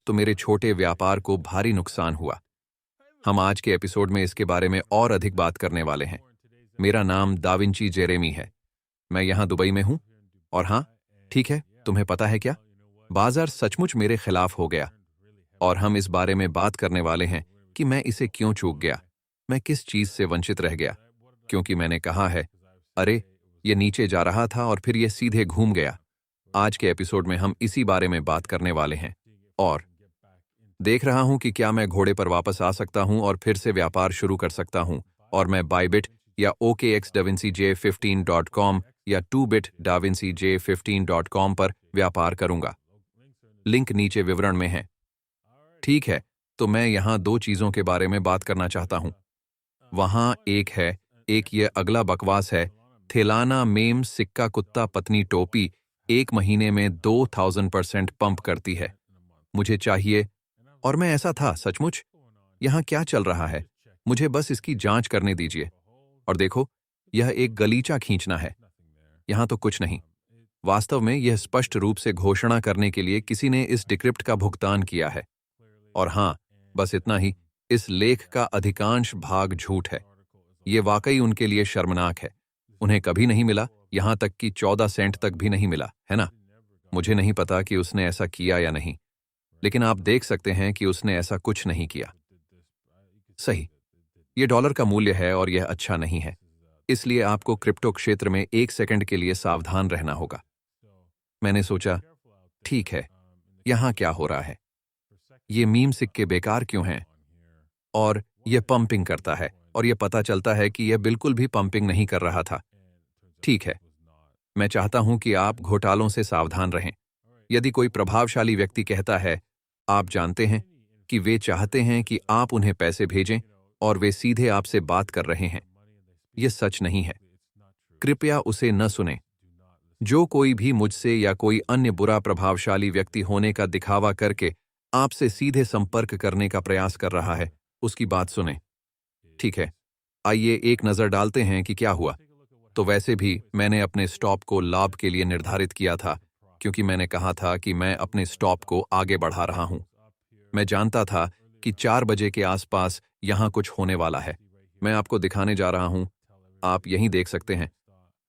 तो मेरे छोटे व्यापार को भारी नुकसान हुआ। हम आज के एपिसोड में इसके बारे में और अधिक बात करने वाले हैं। मेरा नाम दाविंची जेरेमी है। मैं यहाँ दुबई में हूँ। और हाँ, ठीक है, तुम्हें पता है क्या? बाजार सचमुच मेरे खिलाफ हो गया। और हम इस बारे में बात करने वाले हैं कि मैं इसे क्यों चूक गया, मैं किस चीज से वंचित रह गया। क्योंकि मैंने कहा है, अरे, ये नीचे जा रहा था और फिर ये सीधे घूम गया। आज के एपिसोड में हम इसी बारे में बात करने वाले हैं। और देख रहा हूं कि क्या मैं घोड़े पर वापस आ सकता हूं और फिर से व्यापार शुरू कर सकता हूं। और मैं बाइबिट या OKX-DaVinci-J15.com या 2bit-DaVinci-J15.com पर व्यापार करूंगा। लिंक नीचे विवरण में है। ठीक है, तो मैं यहां दो चीजों के बारे में बात करना चाहता हूं। वहां एक ये अगला बकवास है, थेलाना मेम सिक्का कुत्ता पत्नी टोपी 1 महीने में 2000% पंप करती है। मुझे चाहिए। और मैं ऐसा था, सचमुच। यहाँ क्या चल रहा है? मुझे बस इसकी जांच करने दीजिए। और देखो, यह एक गलीचा खींचना है। यहाँ तो कुछ नहीं। वास्तव में यह स्पष्ट रूप से घोषणा करने के लिए किसी ने इस डिक्रिप्ट का भुगतान किया है। और हाँ, बस इतना ही, इस लेख का अधिकांश भाग झूठ है। ये वाकई उनके लिए शर्मनाक है। उन्हें कभी नहीं मिला, यहाँ तक कि 14 सेंट तक भी नहीं मिला, है ना? मुझे नहीं पता कि उसने ऐसा किया या नहीं, लेकिन आप देख सकते हैं कि उसने ऐसा कुछ नहीं किया। सही, ये डॉलर का मूल्य है और यह अच्छा नहीं है। इसलिए आपको क्रिप्टो क्षेत्र में 1 सेकंड के लिए सावधान रहना होगा। मैंने सोचा, ठीक है, यहाँ क्या हो रहा है? ये मीम सिक्के बेकार क्यों हैं? और यह पंपिंग करता है, और यह पता चलता है कि यह बिल्कुल भी पंपिंग नहीं कर रहा था। ठीक है, मैं चाहता हूं कि आप घोटालों से सावधान रहें। यदि कोई प्रभावशाली व्यक्ति कहता है, आप जानते हैं कि वे चाहते हैं कि आप उन्हें पैसे भेजें और वे सीधे आपसे बात कर रहे हैं, यह सच नहीं है। कृपया उसे न सुनें। जो कोई भी मुझसे या कोई अन्य बुरा प्रभावशाली व्यक्ति होने का दिखावा करके आपसे सीधे संपर्क करने का प्रयास कर रहा है, उसकी बात सुनें। ठीक है, आइए एक नजर डालते हैं कि क्या हुआ। तो वैसे भी मैंने अपने स्टॉप को लाभ के लिए निर्धारित किया था, क्योंकि मैंने कहा था कि मैं अपने स्टॉप को आगे बढ़ा रहा हूं। मैं जानता था कि 4 बजे के आसपास यहां कुछ होने वाला है। मैं आपको दिखाने जा रहा हूं, आप यहीं देख सकते हैं।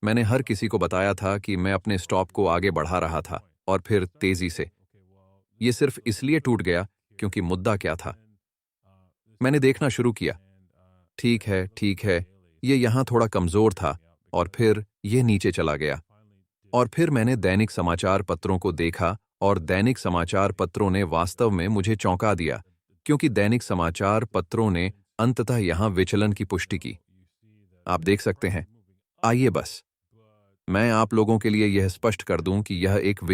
मैंने हर किसी को बताया था कि मैं अपने स्टॉप को आगे बढ़ा रहा था, और फिर तेजी से। यह सिर्फ इसलिए टूट गया क्योंकि मुद्दा क्या था। मैंने देखना शुरू किया। ठीक है, ये यहाँ थोड़ा कमजोर था, और फिर यह नीचे चला गया। और फिर मैंने दैनिक समाचार पत्रों को देखा, और दैनिक समाचार पत्रों ने वास्तव में मुझे चौंका दिया, क्योंकि दैनिक समाचार पत्रों ने अंततः यहाँ विचलन की पुष्टि की। आप देख सकते हैं। आइए बस मैं आप लोगों के लिए यह स्पष्ट कर दूं कि यह एक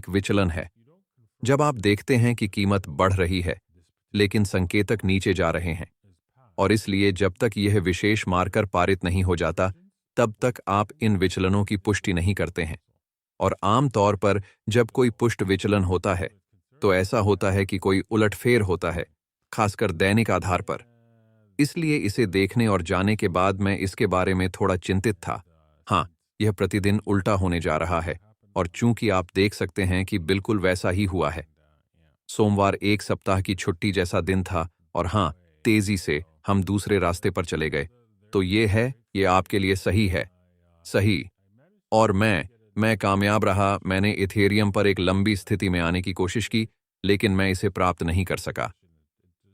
विचलन है। जब आप देखते हैं कि कीमत बढ़ रही है, लेकिन संकेतक नीचे जा रहे हैं, और इसलिए जब तक यह विशेष मार्कर पारित नहीं हो जाता, तब तक आप इन विचलनों की पुष्टि नहीं करते हैं। और आम तौर पर जब कोई पुष्ट विचलन होता है, तो ऐसा होता है कि कोई उलटफेर होता है, खासकर दैनिक आधार पर। इसलिए इसे देखने और जाने के बाद मैं इसके बारे में थोड़ा चिंतित था। हाँ, यह प्रतिदिन उल्टा होने जा रहा है, और चूंकि आप देख सकते हैं कि बिल्कुल वैसा ही हुआ है। सोमवार एक सप्ताह की छुट्टी जैसा दिन था, और हाँ, तेजी से हम दूसरे रास्ते पर चले गए। तो ये आपके लिए सही है। सही। और मैं कामयाब रहा। मैंने इथेरियम पर एक लंबी स्थिति में आने की कोशिश की, लेकिन मैं इसे प्राप्त नहीं कर सका।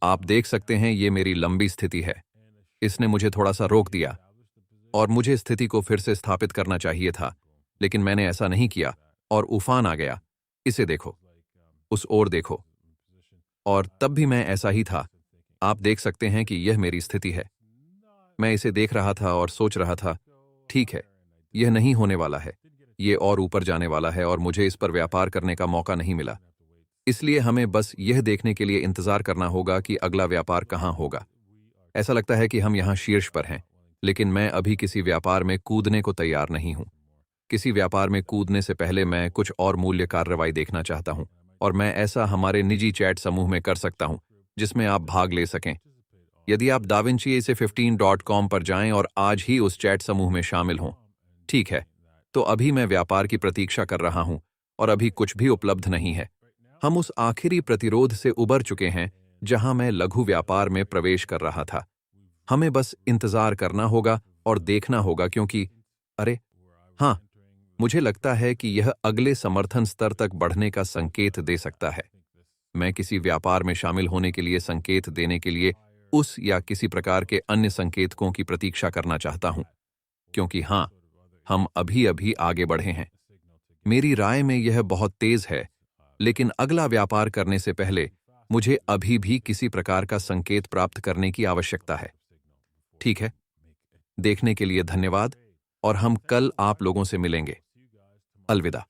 आप देख सकते हैं, ये मेरी लंबी स्थिति है। इसने मुझे थोड़ा सा रोक दिया, और मुझे स्थिति को फिर से स्थापित करना चाहिए था, लेकिन मैंने ऐसा नहीं किया, और उफान आ गया। इसे देखो, उस ओर देखो। और तब भी मैं ऐसा ही था। आप देख सकते हैं कि यह मेरी स्थिति है। मैं इसे देख रहा था और सोच रहा था, ठीक है, यह नहीं होने वाला है, ये और ऊपर जाने वाला है, और मुझे इस पर व्यापार करने का मौका नहीं मिला। इसलिए हमें बस यह देखने के लिए इंतजार करना होगा कि अगला व्यापार कहां होगा। ऐसा लगता है कि हम यहां शीर्ष पर हैं, लेकिन मैं अभी किसी व्यापार में कूदने को तैयार नहीं हूं। किसी व्यापार में कूदने से पहले मैं कुछ और मूल्य कार्रवाई देखना चाहता हूं, और मैं ऐसा हमारे निजी चैट समूह में कर सकता हूं, जिसमें आप भाग ले सकें। यदि आप davinci-J15.com पर जाएं और आज ही उस चैट समूह में शामिल हों। ठीक है, तो अभी मैं व्यापार की प्रतीक्षा कर रहा हूं, और अभी कुछ भी उपलब्ध नहीं है। हम उस आखिरी प्रतिरोध से उबर चुके हैं जहां मैं लघु व्यापार में प्रवेश कर रहा था। हमें बस इंतजार करना होगा और देखना होगा क्योंकि अरे हाँ, मुझे लगता है कि यह अगले समर्थन स्तर तक बढ़ने का संकेत दे सकता है। मैं किसी व्यापार में शामिल होने के लिए संकेत देने के लिए उस या किसी प्रकार के अन्य संकेतकों की प्रतीक्षा करना चाहता हूं, क्योंकि हाँ, हम अभी अभी आगे बढ़े हैं। मेरी राय में यह बहुत तेज है, लेकिन अगला व्यापार करने से पहले मुझे अभी भी किसी प्रकार का संकेत प्राप्त करने की आवश्यकता है। ठीक है, देखने के लिए धन्यवाद और हम कल आप लोगों से मिलेंगे। अलविदा।